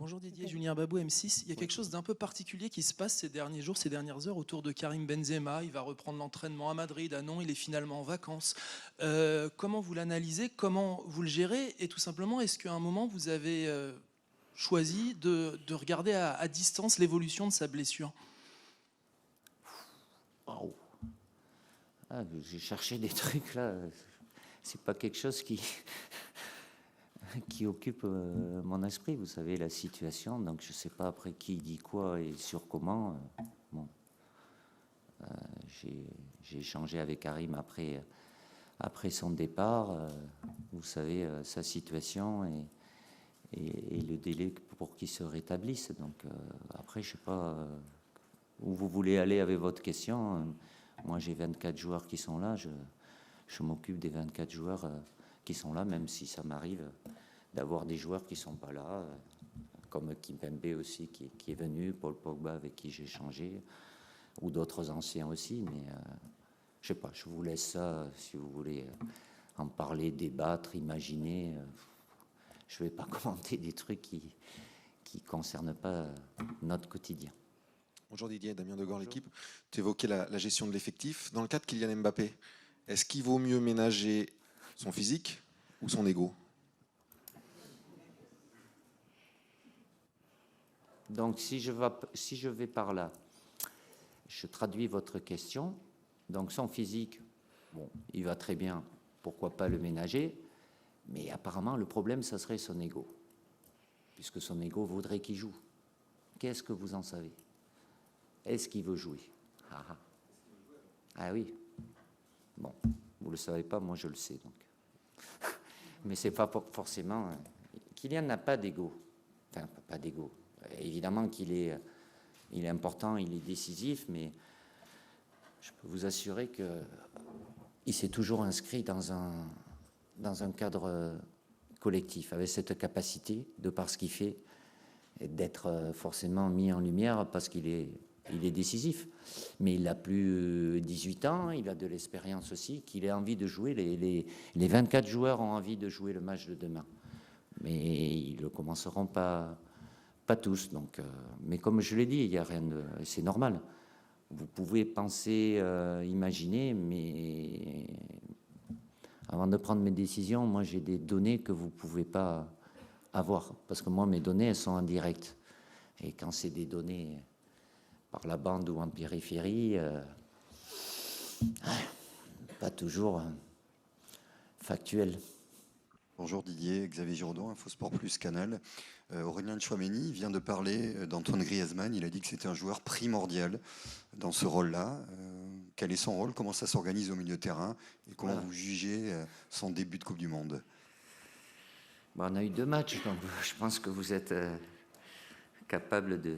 Bonjour Didier, Julien Babou, M6. Il y a quelque chose d'un peu particulier qui se passe ces derniers jours, ces dernières heures autour de Karim Benzema. Il va reprendre l'entraînement à Madrid. Ah non, il est finalement en vacances. Comment vous l'analysez? Comment vous le gérez? Et tout simplement, est-ce qu'à un moment, vous avez choisi de regarder à distance l'évolution de sa blessure? Waouh. Ah, j'ai cherché des trucs là. C'est pas quelque chose qui occupe mon esprit. Vous savez, la situation. Donc, je sais pas après qui dit quoi et sur comment. Bon, j'ai échangé avec Karim après son départ. Vous savez, sa situation et le délai pour qu'il se rétablisse. Donc, après, je sais pas où vous voulez aller avec votre question. Moi, j'ai 24 joueurs qui sont là. Je m'occupe des 24 joueurs qui sont là, même si ça m'arrive d'avoir des joueurs qui ne sont pas là, comme Kimpembe aussi qui est venu, Paul Pogba avec qui j'ai échangé, ou d'autres anciens aussi. Mais je sais pas, je vous laisse ça si vous voulez en parler, débattre, imaginer. Je ne vais pas commenter des trucs qui ne concernent pas notre quotidien. Bonjour Didier, Damien Degord, l'équipe. Tu évoquais la gestion de l'effectif. Dans le cas de Kylian Mbappé, est-ce qu'il vaut mieux ménager son physique ou son ego? Donc, si je vais par là, je traduis votre question. Donc, son physique, bon, il va très bien, pourquoi pas le ménager, mais apparemment, le problème, ça serait son ego, puisque son ego voudrait qu'il joue. Qu'est-ce que vous en savez? Est-ce qu'il veut jouer? Ah oui. Bon, vous ne le savez pas, moi je le sais, donc. Mais c'est pas forcément... Kylian n'a pas d'ego. Enfin, pas d'ego. Évidemment qu'il est important, il est décisif, mais je peux vous assurer qu'il s'est toujours inscrit dans un cadre collectif, avec cette capacité, de par ce qu'il fait, d'être forcément mis en lumière parce qu'il est décisif. Mais il a plus 18 ans, il a de l'expérience aussi, qu'il a envie de jouer. Les 24 joueurs ont envie de jouer le match de demain. Mais ils ne le commenceront pas tous. Donc, mais comme je l'ai dit, il y a rien de, c'est normal. Vous pouvez penser, imaginer, mais avant de prendre mes décisions, moi j'ai des données que vous ne pouvez pas avoir. Parce que moi, mes données, elles sont en direct. Et quand c'est des données par la bande ou en périphérie, pas toujours factuel. Bonjour Didier, Xavier Giraudon, Infosport Plus Canal. Aurélien Tchouameni vient de parler d'Antoine Griezmann. Il a dit que c'était un joueur primordial dans ce rôle-là. Quel est son rôle? Comment ça s'organise au milieu de terrain? Et comment vous jugez son début de Coupe du Monde? Bon, on a eu 2 matchs, donc je pense que vous êtes capable de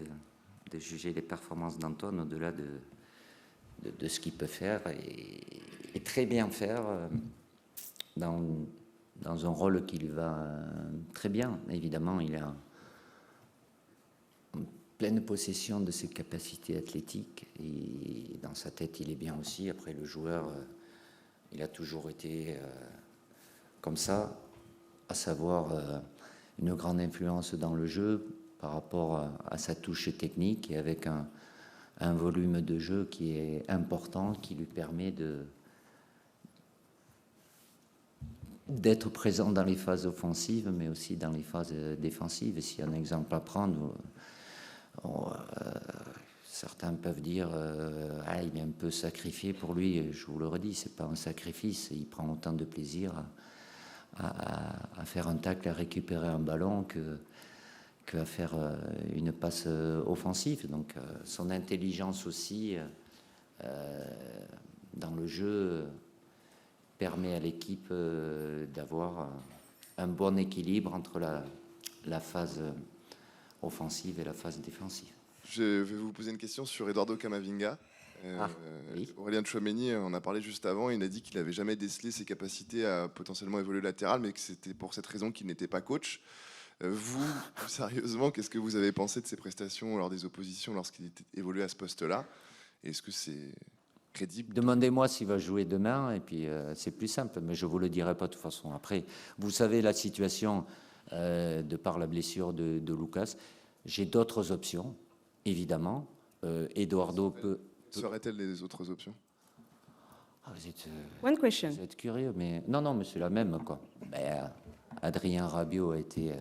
juger les performances d'Antoine au-delà de ce qu'il peut faire et très bien faire dans un rôle qui lui va très bien. Évidemment, il est en pleine possession de ses capacités athlétiques et dans sa tête, il est bien aussi. Après, le joueur, il a toujours été comme ça, à savoir une grande influence dans le jeu par rapport à sa touche technique et avec un volume de jeu qui est important, qui lui permet d'être présent dans les phases offensives, mais aussi dans les phases défensives. S'il y a un exemple à prendre, certains peuvent dire il est un peu sacrifié pour lui. Je vous le redis, c'est pas un sacrifice. Il prend autant de plaisir à faire un tacle, à récupérer un ballon qu'à faire une passe offensive. Donc son intelligence aussi dans le jeu permet à l'équipe d'avoir un bon équilibre entre la phase offensive et la phase défensive. Je vais vous poser une question sur Eduardo Camavinga. Oui. Aurélien Tchouameni en a parlé juste avant. Il a dit qu'il n'avait jamais décelé ses capacités à potentiellement évoluer latéral, mais que c'était pour cette raison qu'il n'était pas coach. Vous, sérieusement, qu'est-ce que vous avez pensé de ses prestations lors des oppositions lorsqu'il évoluait à ce poste-là? Est-ce que c'est crédible? Demandez-moi s'il va jouer demain, et puis c'est plus simple, mais je ne vous le dirai pas de toute façon. Après, vous savez la situation, de par la blessure de Lucas. J'ai d'autres options, évidemment. Eduardo peut... Seraient-elles les autres options? Ah, One question. vous êtes curieux, mais... Non, mais c'est la même, quoi. Ben, Adrien Rabiot a été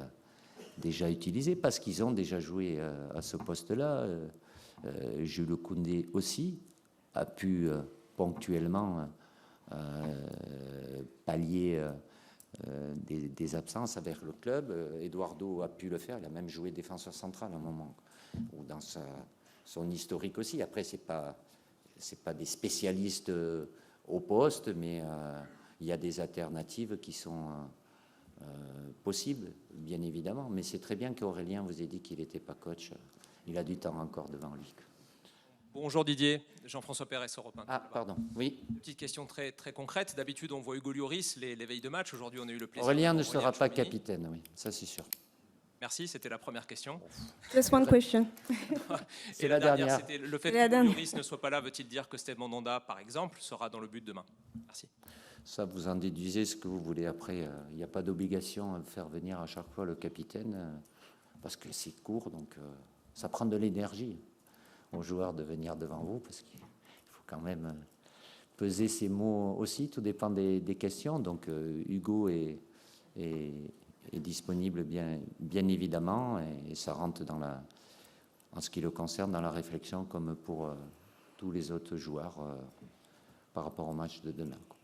déjà utilisé parce qu'ils ont déjà joué à ce poste-là. Jules Koundé aussi a pu ponctuellement pallier des absences avec le club. Eduardo a pu le faire, il a même joué défenseur central à un moment, ou dans son historique aussi. Après, c'est pas des spécialistes au poste, mais il y a des alternatives qui sont possibles, bien évidemment. Mais c'est très bien qu'Aurélien vous ait dit qu'il n'était pas coach. Il a du temps encore devant lui. Bonjour Didier, Jean-François Perez, Europe 1. Ah, pardon, oui. Une petite question très, très concrète. D'habitude, on voit Hugo Lloris les veilles de match. Aujourd'hui, on a eu le plaisir. Aurélien de ne voir sera pas Chouameni. capitaine, oui, ça c'est sûr. Merci, c'était la première question. Just one question. C'est Et la dernière, dernière. c'était le fait C'est la que dernière. Lloris ne soit pas là, veut-il dire que Steve Mandanda, par exemple, sera dans le but demain? Merci. Ça, vous en déduisez ce que vous voulez. Après, il n'y a pas d'obligation de faire venir à chaque fois le capitaine, parce que c'est court, donc ça prend de l'énergie aux joueurs de venir devant vous, parce qu'il faut quand même peser ses mots aussi, tout dépend des questions. Donc Hugo est disponible bien évidemment, et ça rentre en ce qui le concerne dans la réflexion comme pour tous les autres joueurs par rapport au match de demain.